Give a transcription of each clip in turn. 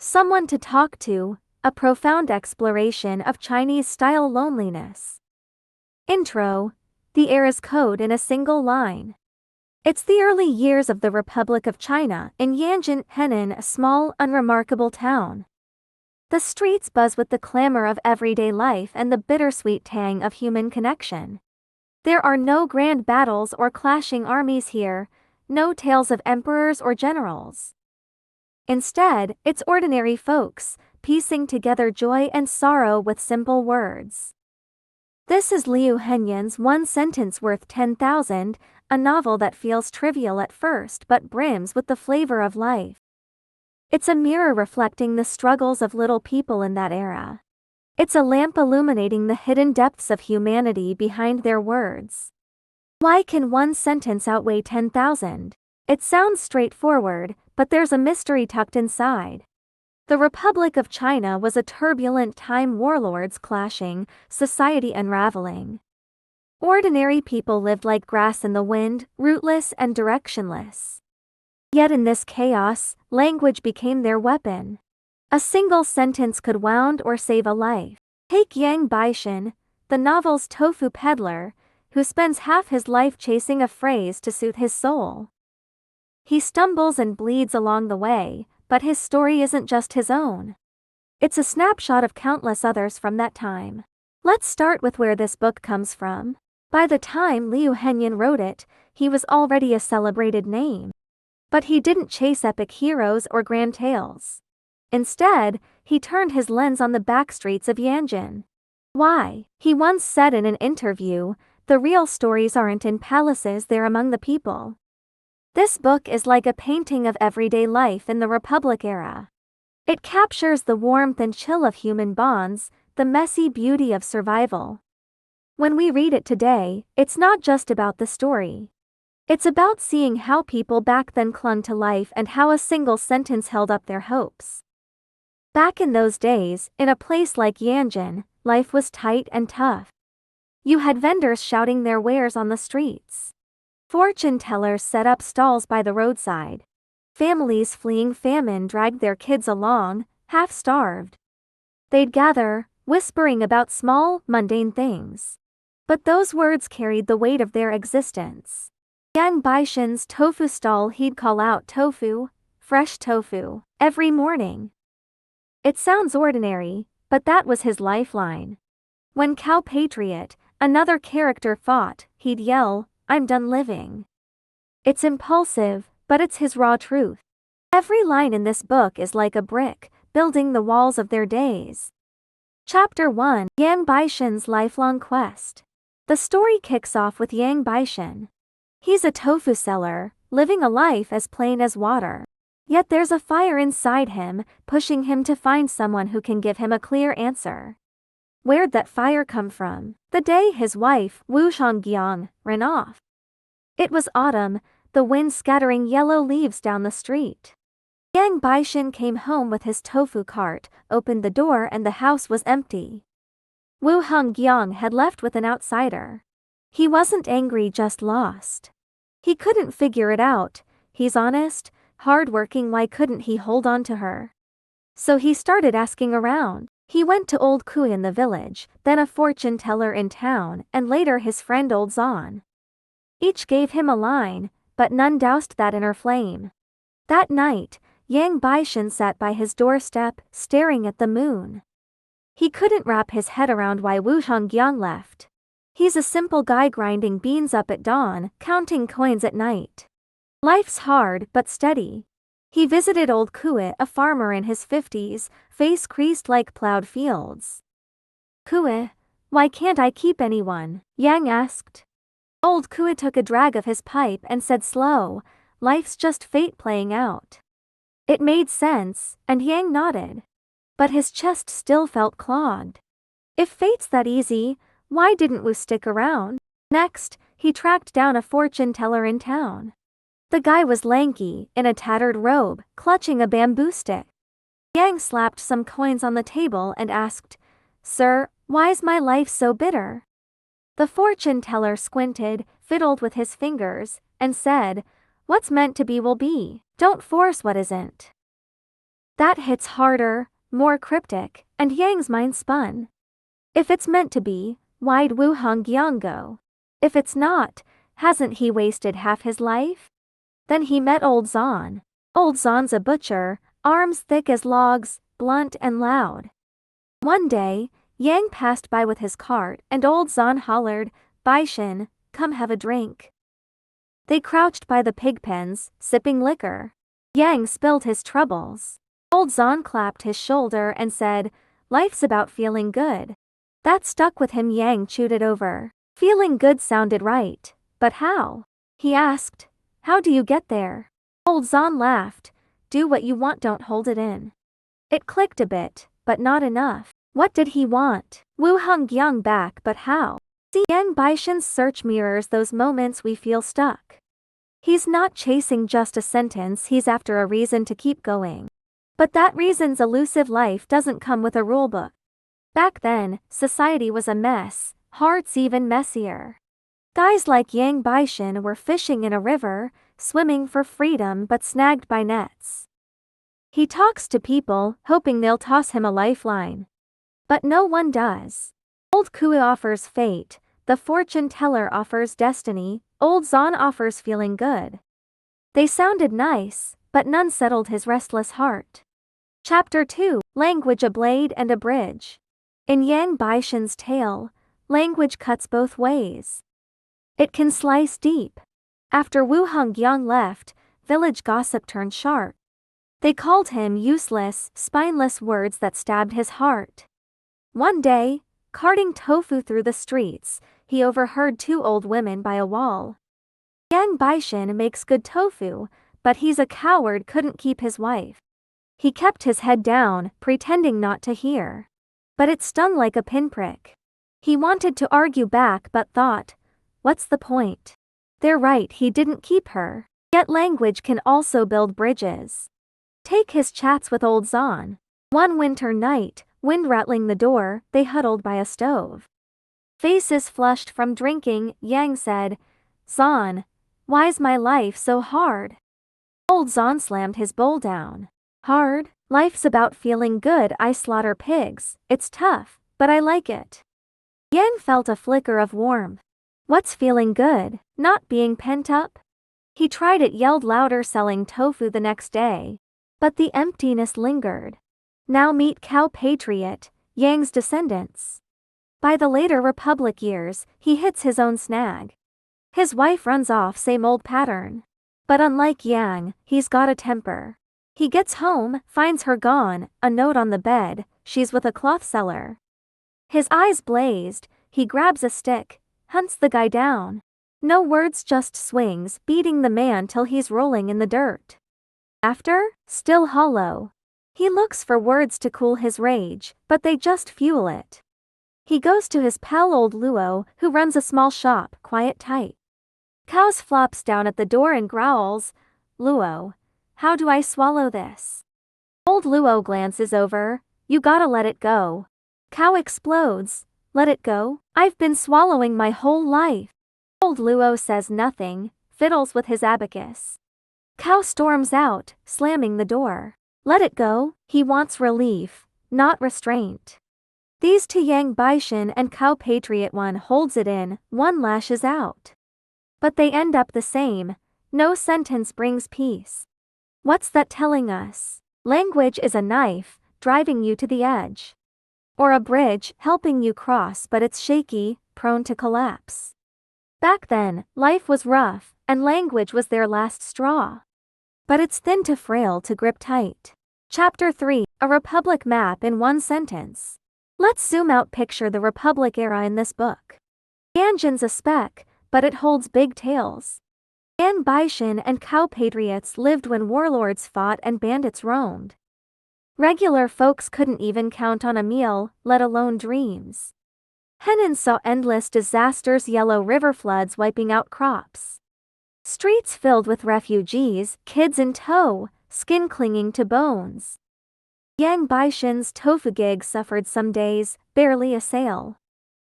Someone to talk to, a profound exploration of Chinese-style loneliness. Intro, the era's code in a single line. It's the early years of the Republic of China in Yanjin, Henan, a small, unremarkable town. The streets buzz with the clamor of everyday life and the bittersweet tang of human connection. There are no grand battles or clashing armies here, no tales of emperors or generals. Instead, it's ordinary folks, piecing together joy and sorrow with simple words. This is Liu Zhenyun's One Sentence Worth 10,000, a novel that feels trivial at first but brims with the flavor of life. It's a mirror reflecting the struggles of little people in that era. It's a lamp illuminating the hidden depths of humanity behind their words. Why can one sentence outweigh 10,000? It sounds straightforward, but there's a mystery tucked inside. The Republic of China was a turbulent time, warlords clashing, society unraveling. Ordinary people lived like grass in the wind, rootless and directionless. Yet in this chaos, language became their weapon. A single sentence could wound or save a life. Take Yang Baishun, the novel's tofu peddler, who spends half his life chasing a phrase to soothe his soul. He stumbles and bleeds along the way, but his story isn't just his own. It's a snapshot of countless others from that time. Let's start with where this book comes from. By the time Liu Zhenyun wrote it, he was already a celebrated name. But he didn't chase epic heroes or grand tales. Instead, he turned his lens on the backstreets of Yanjin. Why? He once said in an interview, "The real stories aren't in palaces, they're among the people." This book is like a painting of everyday life in the Republic era. It captures the warmth and chill of human bonds, the messy beauty of survival. When we read it today, it's not just about the story. It's about seeing how people back then clung to life and how a single sentence held up their hopes. Back in those days, in a place like Yanjin, life was tight and tough. You had vendors shouting their wares on the streets. Fortune tellers set up stalls by the roadside. Families fleeing famine dragged their kids along, half-starved. They'd gather, whispering about small, mundane things. But those words carried the weight of their existence. Yang Baishun's tofu stall, he'd call out tofu, fresh tofu, every morning. It sounds ordinary, but that was his lifeline. When Cow Patriot, another character, fought, he'd yell, "I'm done living." It's impulsive, but it's his raw truth. Every line in this book is like a brick, building the walls of their days. Chapter 1: Yang Baishun's Lifelong Quest. The story kicks off with Yang Baishun. He's a tofu seller, living a life as plain as water. Yet there's a fire inside him, pushing him to find someone who can give him a clear answer. Where'd that fire come from? The day his wife, Wu Zhonggyang, ran off. It was autumn, the wind scattering yellow leaves down the street. Yang Baishun came home with his tofu cart, opened the door, and the house was empty. Wu Zhonggyang had left with an outsider. He wasn't angry, just lost. He couldn't figure it out. He's honest, hardworking, why couldn't he hold on to her? So he started asking around. He went to old Ku in the village, then a fortune teller in town, and later his friend old Zan. Each gave him a line, but none doused that inner flame. That night, Yang Baishun sat by his doorstep, staring at the moon. He couldn't wrap his head around why Wu Zhonggyang left. He's a simple guy grinding beans up at dawn, counting coins at night. Life's hard but steady. He visited old Ku, a farmer in his 50s, face creased like plowed fields. "Ku, why can't I keep anyone?" Yang asked. Old Ku took a drag of his pipe and said slow, "Life's just fate playing out." It made sense, and Yang nodded. But his chest still felt clogged. If fate's that easy, why didn't Wu stick around? Next, he tracked down a fortune teller in town. The guy was lanky, in a tattered robe, clutching a bamboo stick. Yang slapped some coins on the table and asked, "Sir, why's my life so bitter?" The fortune teller squinted, fiddled with his fingers, and said, "What's meant to be will be. Don't force what isn't." That hits harder, more cryptic, and Yang's mind spun. If it's meant to be, why'd Wu Hongyan go? If it's not, hasn't he wasted half his life? Then he met Old Zan. Old Zan's a butcher, arms thick as logs, blunt and loud. One day, Yang passed by with his cart and Old Zan hollered, "Baishun, come have a drink." They crouched by the pig pens, sipping liquor. Yang spilled his troubles. Old Zan clapped his shoulder and said, "Life's about feeling good." That stuck with him. Yang chewed it over. Feeling good sounded right, but how? He asked, "How do you get there?" Old Zan laughed, "Do what you want, don't hold it in." It clicked a bit, but not enough. What did he want? Wu Hongyan back, but how? See, Yang Baishun's search mirrors those moments we feel stuck. He's not chasing just a sentence, he's after a reason to keep going. But that reason's elusive life doesn't come with a rulebook. Back then, society was a mess, hearts even messier. Guys like Yang Baishun were fishing in a river, swimming for freedom but snagged by nets. He talks to people, hoping they'll toss him a lifeline. But no one does. Old Kui offers fate, the fortune teller offers destiny, Old Zan offers feeling good. They sounded nice, but none settled his restless heart. Chapter 2, Language, a Blade and a Bridge. In Yang Baishun's tale, language cuts both ways. It can slice deep. After Wu Hongyan left, village gossip turned sharp. They called him useless, spineless, words that stabbed his heart. One day, carting tofu through the streets, he overheard two old women by a wall. Yang Baishun makes good tofu, but he's a coward, couldn't keep his wife. He kept his head down, pretending not to hear. But it stung like a pinprick. He wanted to argue back but thought, what's the point? They're right, he didn't keep her. Yet language can also build bridges. Take his chats with Old Zan. One winter night, wind rattling the door, they huddled by a stove. Faces flushed from drinking, Yang said, "Zan, why's my life so hard?" Old Zan slammed his bowl down. "Hard? Life's about feeling good. I slaughter pigs, it's tough, but I like it." Yang felt a flicker of warmth. What's feeling good? Not being pent up? He tried it, yelled louder, selling tofu the next day. But the emptiness lingered. Now meet Cow Patriot, Yang's descendants. By the later Republic years, he hits his own snag. His wife runs off, same old pattern. But unlike Yang, he's got a temper. He gets home, finds her gone, a note on the bed, she's with a cloth seller. His eyes blazed, he grabs a stick, hunts the guy down. No words, just swings, beating the man till he's rolling in the dirt. After, still hollow. He looks for words to cool his rage, but they just fuel it. He goes to his pal Old Luo, who runs a small shop, quiet tight. Cows flops down at the door and growls, "Luo, how do I swallow this?" Old Luo glances over, "You gotta let it go." Cow explodes, "Let it go? I've been swallowing my whole life." Old Luo says nothing, fiddles with his abacus. Cow storms out, slamming the door. Let it go, he wants relief, not restraint. These two, Yang Baishun and Cow Patriot, one holds it in, one lashes out. But they end up the same, no sentence brings peace. What's that telling us? Language is a knife, driving you to the edge. Or a bridge, helping you cross, but it's shaky, prone to collapse. Back then, life was rough, and language was their last straw. But it's thin to frail to grip tight. Chapter 3, A Republic Map in one sentence. Let's zoom out, picture the Republic era in this book. Yanjin's a speck, but it holds big tales. Yang Baishun and Cow Patriots lived when warlords fought and bandits roamed. Regular folks couldn't even count on a meal, let alone dreams. Henan saw endless disasters, yellow river floods wiping out crops. Streets filled with refugees, kids in tow, skin clinging to bones. Yang Baishun's tofu gig suffered some days, barely a sale.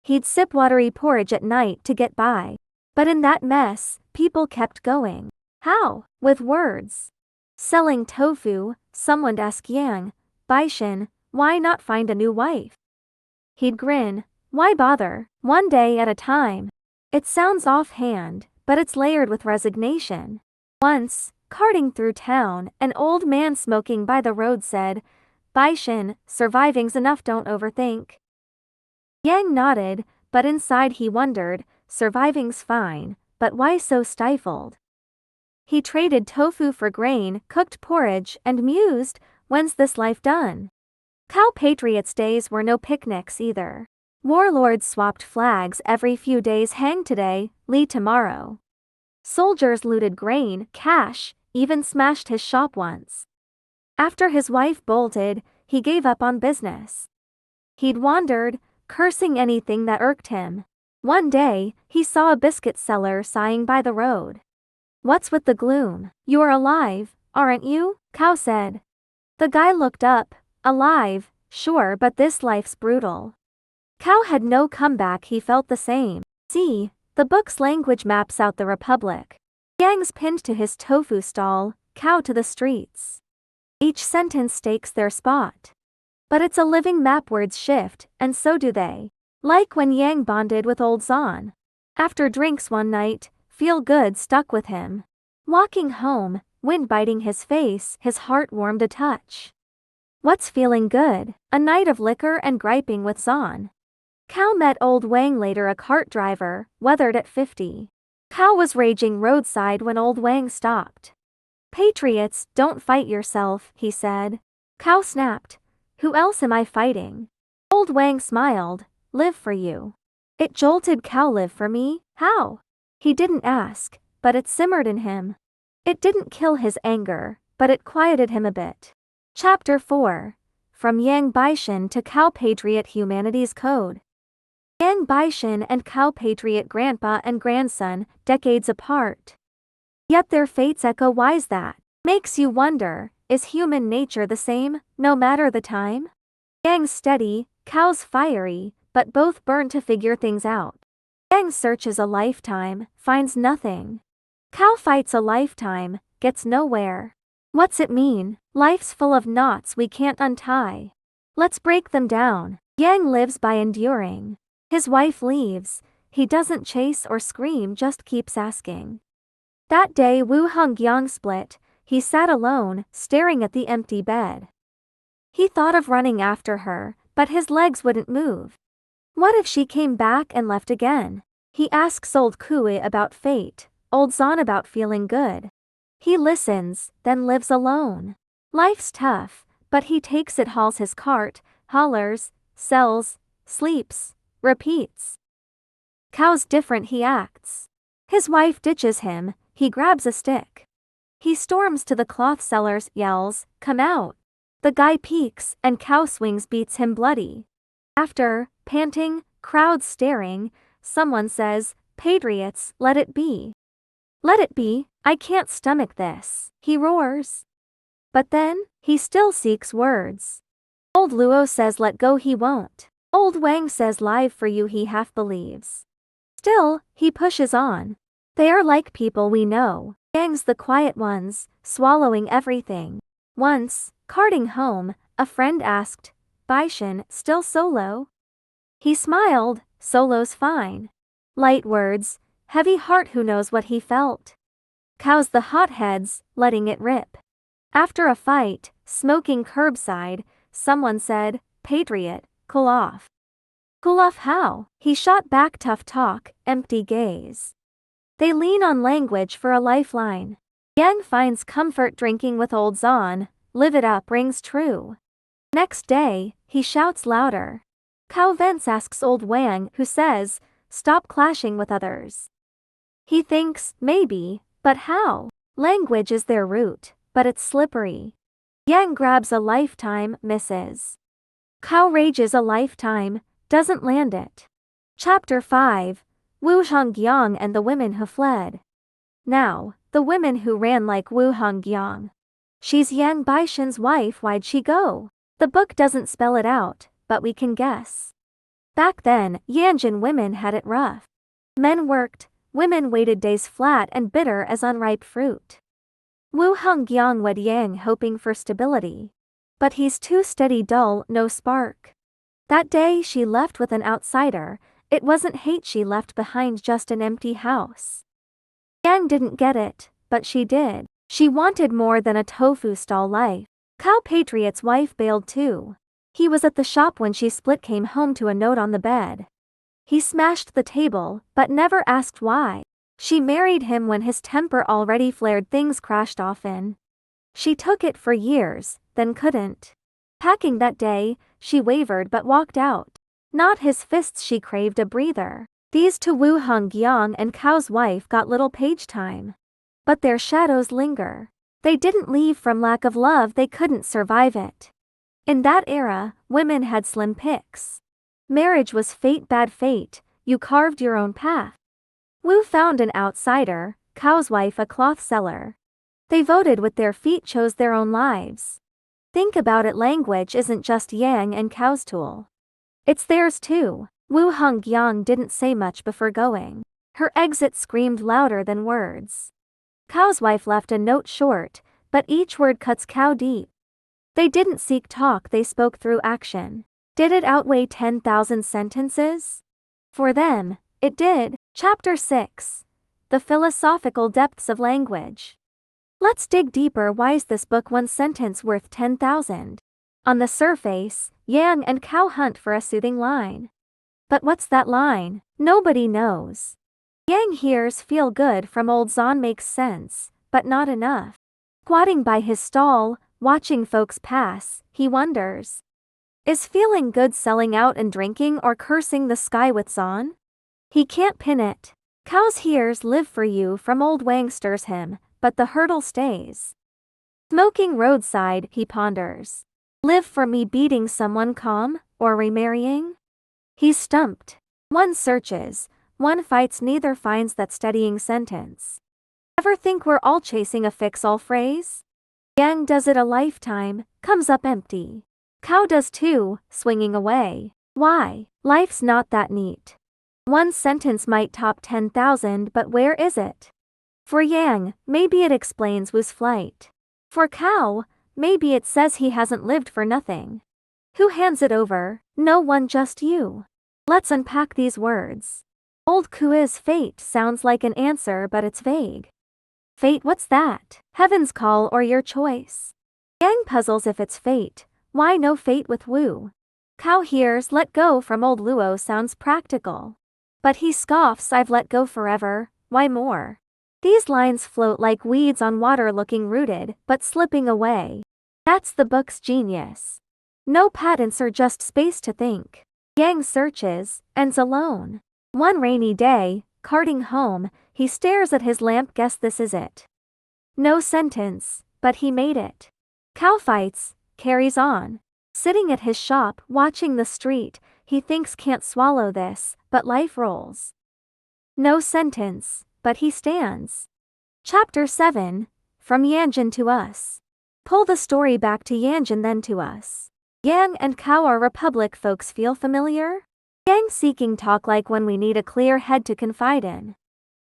He'd sip watery porridge at night to get by. But in that mess, people kept going. How? With words. Selling tofu, someone'd ask Yang Baishun, why not find a new wife? He'd grin, why bother, one day at a time. It sounds offhand, but it's layered with resignation. Once, carting through town, an old man smoking by the road said, Baishun, surviving's enough, don't overthink. Yang nodded, but inside he wondered, surviving's fine, but why so stifled? He traded tofu for grain, cooked porridge, and mused, when's this life done? Cow Patriot's days were no picnics either. Warlords swapped flags every few days, hang today, Li tomorrow. Soldiers looted grain, cash, even smashed his shop once. After his wife bolted, he gave up on business. He'd wandered, cursing anything that irked him. One day, he saw a biscuit seller sighing by the road. What's with the gloom? You're alive, aren't you? Cow said. The guy looked up, alive, sure, but this life's brutal. Cow had no comeback, he felt the same. See, the book's language maps out the republic. Yang's pinned to his tofu stall, Cow to the streets. Each sentence stakes their spot. But it's a living map, words shift, and so do they. Like when Yang bonded with old Zan. After drinks one night, feel good stuck with him. Walking home, wind biting his face, his heart warmed a touch. What's feeling good? A night of liquor and griping with Zan. Cow met old Wang later, a cart driver, weathered at 50. Cow was raging roadside when old Wang stopped. Patriots, don't fight yourself, he said. Cow snapped. Who else am I fighting? Old Wang smiled. Live for you. It jolted Cow. Live for me? How? He didn't ask, but it simmered in him. It didn't kill his anger, but it quieted him a bit. Chapter 4. From Yang Baishun to Cow Patriot, Humanity's Code. Yang Baishun and Cow Patriot, grandpa and grandson, decades apart. Yet their fates echo. Why's that? Makes you wonder, is human nature the same, no matter the time? Yang's steady, Cow's fiery, but both burn to figure things out. Yang searches a lifetime, finds nothing. Cow fights a lifetime, gets nowhere. What's it mean? Life's full of knots we can't untie. Let's break them down. Yang lives by enduring. His wife leaves, he doesn't chase or scream, just keeps asking. That day Wu Hongyang split, he sat alone, staring at the empty bed. He thought of running after her, but his legs wouldn't move. What if she came back and left again? He asks old Kui about fate, old Zan about feeling good. He listens, then lives alone. Life's tough, but he takes it, hauls his cart, hollers, sells, sleeps, repeats. Cow's different, he acts. His wife ditches him, he grabs a stick. He storms to the cloth sellers, yells, come out. The guy peeks, and Cow swings, beats him bloody. After, panting, crowds staring, someone says, Patriots, let it be. Let it be, I can't stomach this, he roars. But then, he still seeks words. Old Luo says let go, he won't. Old Wang says live for you, he half believes. Still, he pushes on. They are like people we know. Yang's the quiet ones, swallowing everything. Once, carting home, a friend asked, Baishun, still solo? He smiled, solo's fine. Light words, heavy heart, who knows what he felt? Cow's the hotheads, letting it rip. After a fight, smoking curbside, someone said, Patriot, cool off. Cool off how? He shot back, tough talk, empty gaze. They lean on language for a lifeline. Yang finds comfort drinking with old Zan, live it up rings true. Next day, he shouts louder. Cow vents, asks old Wang, who says, stop clashing with others. He thinks, maybe, but how? Language is their root, but it's slippery. Yang grabs a lifetime, misses. Cow rages a lifetime, doesn't land it. Chapter 5. Wu Hongyang and the women who fled. Now, the women who ran like Wu Hongyang. She's Yang Baishun's wife, why'd she go? The book doesn't spell it out, but we can guess. Back then, Yanjin women had it rough. Men worked, women waited days flat and bitter as unripe fruit. Wu Honggyang wed Yang hoping for stability. But he's too steady, dull, no spark. That day she left with an outsider. It wasn't hate she left behind, just an empty house. Yang didn't get it, but she did. She wanted more than a tofu stall life. Cow Patriot's wife bailed too. He was at the shop when she split, came home to a note on the bed. He smashed the table, but never asked why. She married him when his temper already flared, things crashed often. She took it for years, then couldn't. Packing that day, she wavered but walked out. Not his fists, she craved a breather. These two, Wu Honggyang and Cow's wife, got little page time. But their shadows linger. They didn't leave from lack of love, they couldn't survive it. In that era, women had slim picks. Marriage was fate, bad fate, you carved your own path. Wu found an outsider, Cow's wife a cloth seller. They voted with their feet, chose their own lives. Think about it, language isn't just Yang and Cow's tool. It's theirs too. Wu Honggyang didn't say much before going. Her exit screamed louder than words. Cow's wife left a note, short, but each word cuts Cow deep. They didn't seek talk, they spoke through action. Did it outweigh 10,000 sentences? For them, it did. Chapter 6. The Philosophical Depths of Language. Let's dig deeper. Why is this book one sentence worth 10,000? On the surface, Yang and Cow hunt for a soothing line. But what's that line? Nobody knows. Yang hears feel good from old Zon, makes sense, but not enough. Squatting by his stall, watching folks pass, he wonders. Is feeling good selling out and drinking, or cursing the sky with Zon? He can't pin it. Cow's hears live for you from old Wang, stirs him, but the hurdle stays. Smoking roadside, he ponders. Live for me, beating someone calm, or remarrying? He's stumped. One searches, one fights, neither finds that steadying sentence. Ever think we're all chasing a fix-all phrase? Yang does it a lifetime, comes up empty. Cow does too, swinging away. Why? Life's not that neat. One sentence might top 10,000, but where is it? For Yang, maybe it explains Wu's flight. For Cow, maybe it says he hasn't lived for nothing. Who hands it over? No one, just you. Let's unpack these words. Old Kui's fate sounds like an answer, but it's vague. Fate, what's that? Heaven's call or your choice? Yang puzzles, if it's fate, why no fate with Wu? Cow hears let go from old Luo sounds practical. But he scoffs, I've let go forever, why more? These lines float like weeds on water, looking rooted, but slipping away. That's the book's genius. No patents or just space to think. Yang searches, ends alone. One rainy day, carting home, he stares at his lamp, guess this is it. No sentence, but he made it. Cow fights, carries on. Sitting at his shop, watching the street, he thinks can't swallow this, but life rolls. No sentence, but he stands. Chapter 7. From Yanjin to us. Pull the story back to Yanjin, then to us. Yang and Cow are republic folks, feel familiar? Yang seeking talk like when we need a clear head to confide in.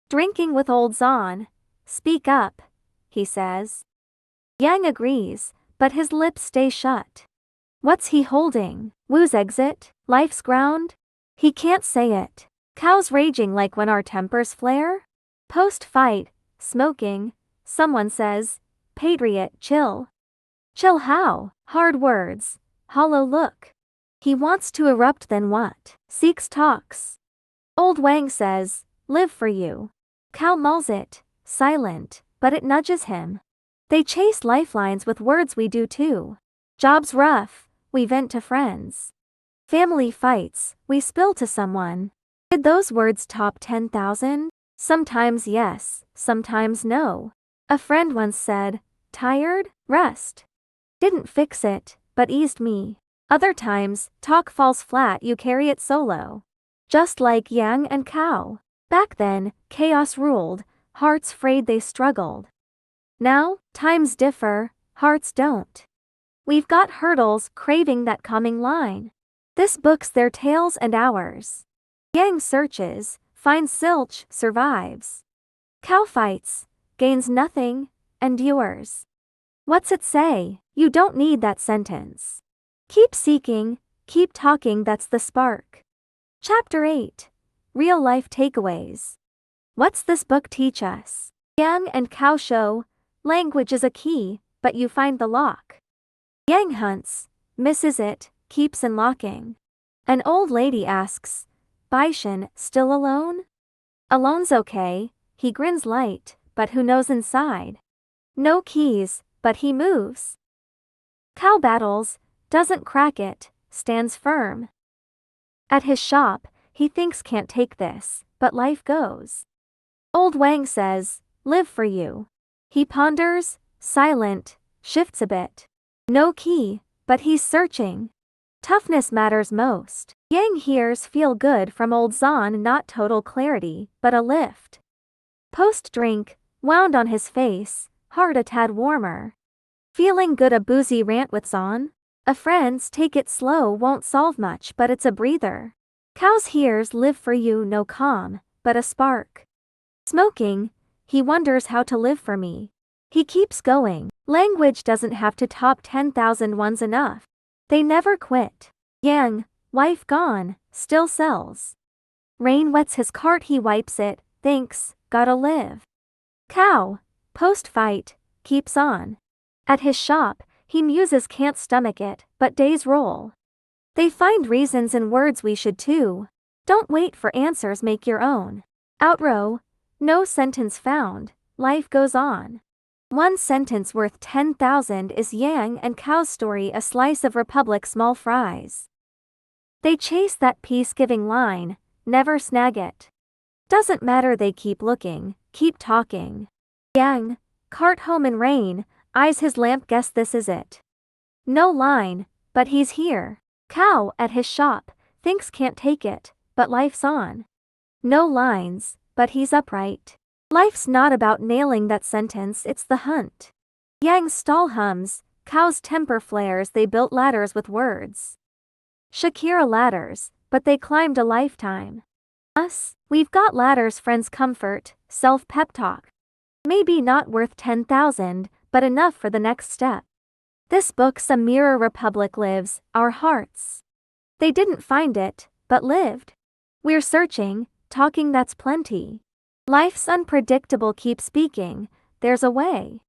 Drinking with old Zon. Speak up, he says. Yang agrees, but his lips stay shut. What's he holding? Wu's exit? Life's ground? He can't say it. Cow's raging like when our tempers flare? Post-fight, smoking, someone says, Patriot, chill. Chill how? Hard words, hollow look. He wants to erupt, then what? Seeks talks. Old Wang says, live for you. Cow mulls it, silent, but it nudges him. They chase lifelines with words, we do too. Job's rough, we vent to friends. Family fights, we spill to someone. Did those words top 10,000? Sometimes yes, sometimes no. A friend once said, tired? Rest. Didn't fix it, but eased me. Other times, talk falls flat, you carry it solo. Just like Yang and Cow. Back then, chaos ruled, hearts frayed, they struggled. Now, times differ, hearts don't. We've got hurdles, craving that calming line. This book's their tales and ours. Yang searches, finds zilch, survives. Cow fights, gains nothing, endures. What's it say? You don't need that sentence. Keep seeking, keep talking, that's the spark. Chapter 8. Real Life Takeaways. What's this book teach us? Yang and Cow show, language is a key, but you find the lock. Yang hunts, misses it, keeps unlocking. An old lady asks, Baishun, still alone? Alone's okay, he grins light, but who knows inside? No keys, but he moves. Cow battles, doesn't crack it, stands firm. At his shop, he thinks can't take this, but life goes. Old Wang says, live for you. He ponders, silent, shifts a bit. No key, but he's searching. Toughness matters most. Yang hears feel good from old Zan, not total clarity, but a lift. Post-drink, wound on his face, heart a tad warmer. Feeling good, a boozy rant with Zan? A friend's take it slow won't solve much, but it's a breather. Cow's hears live for you, no calm, but a spark. Smoking, he wonders how to live for me. He keeps going. Language doesn't have to top 10,000 ones enough. They never quit. Yang, wife gone, still sells. Rain wets his cart, he wipes it, thinks, gotta live. Cow, post-fight, keeps on. At his shop, he muses, can't stomach it, but days roll. They find reasons in words, we should too. Don't wait for answers, make your own. Outrow, no sentence found, life goes on. One sentence worth 10,000 is Yang and Cow's story, a slice of Republic small fries. They chase that peace-giving line, never snag it. Doesn't matter, they keep looking, keep talking. Yang, cart home in rain, eyes his lamp, guess this is it. No line, but he's here. Cow, at his shop, thinks can't take it, but life's on. No lines, but he's upright. Life's not about nailing that sentence, it's the hunt. Yang's stall hums, Cow's temper flares, they built ladders with words. Shakira ladders, but they climbed a lifetime. Us, we've got ladders, friends, comfort, self-pep talk. Maybe not worth 10,000, but enough for the next step. This book's a mirror. Republic lives, our hearts. They didn't find it, but lived. We're searching, talking, that's plenty. Life's unpredictable, keep speaking, there's a way.